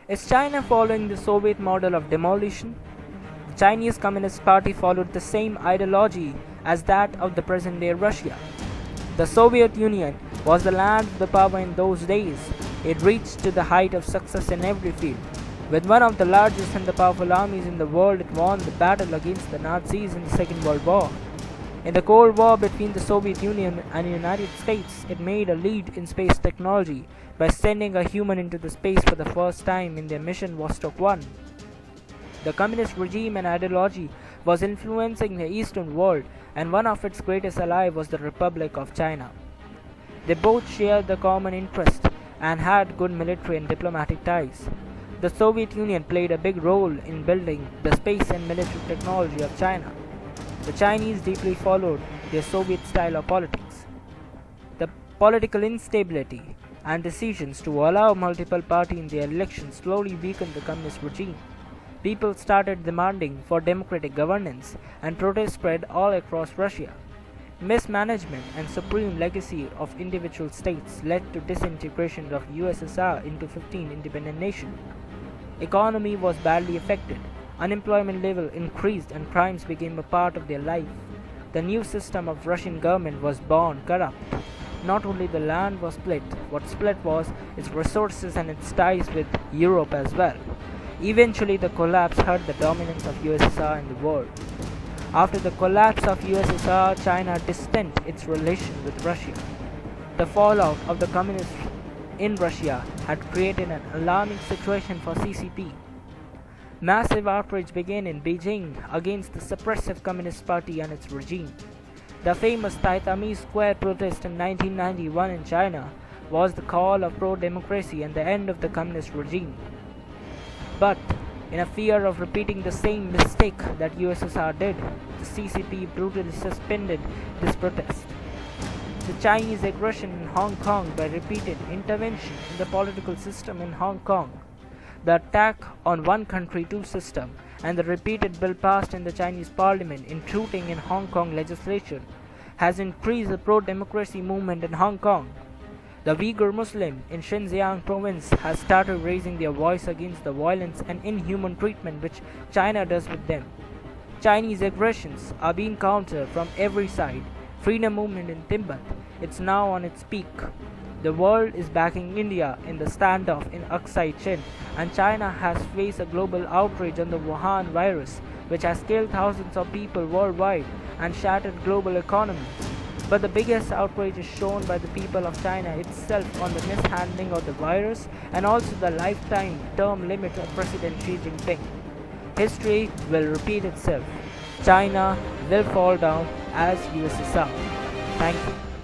Is China following the Soviet model of demolition? The Chinese Communist Party followed the same ideology as that of the present day Russia. The Soviet Union was the land of the power in those days. It reached to the height of success in every field. With one of the largest and the powerful armies in the world, it won the battle against the Nazis in the Second World War. In the Cold War between the Soviet Union and the United States, it made a lead in space technology by sending a human into the space for the first time in their mission Vostok 1. The communist regime and ideology was influencing the Eastern world, and one of its greatest allies was the Republic of China. They both shared the common interest and had good military and diplomatic ties. The Soviet Union played a big role in building the space and military technology of China. The Chinese deeply followed their Soviet style of politics. The political instability and decisions to allow multiple parties in their elections slowly weakened the communist regime. People started demanding for democratic governance, and protests spread all across Russia. Mismanagement and supreme legacy of individual states led to disintegration of USSR into 15 independent nations. Economy was badly affected. Unemployment level increased and crimes became a part of their life. The new system of Russian government was born corrupt. Not only the land was split, what split was its resources and its ties with Europe as well. Eventually the collapse hurt the dominance of USSR in the world. After the collapse of USSR, China distanced its relation with Russia. The fallout of the communists in Russia had created an alarming situation for CCP. Massive outrage began in Beijing against the suppressive Communist Party and its regime. The famous Taitami Square protest in 1991 in China was the call of pro-democracy and the end of the communist regime. But, in a fear of repeating the same mistake that USSR did, the CCP brutally suspended this protest. The Chinese aggression in Hong Kong by repeated intervention in the political system in Hong Kong, the attack on one country, two system, and the repeated bill passed in the Chinese parliament intruding in Hong Kong legislation has increased the pro-democracy movement in Hong Kong. The Uyghur Muslim in Xinjiang province has started raising their voice against the violence and inhuman treatment which China does with them. Chinese aggressions are being countered from every side. Freedom movement in Tibet, it's now on its peak. The world is backing India in the standoff in Aksai Chin, and China has faced a global outrage on the Wuhan virus, which has killed thousands of people worldwide and shattered global economies. But the biggest outrage is shown by the people of China itself on the mishandling of the virus and also the lifetime term limit of President Xi Jinping. History will repeat itself. China will fall down as USSR. Thank you.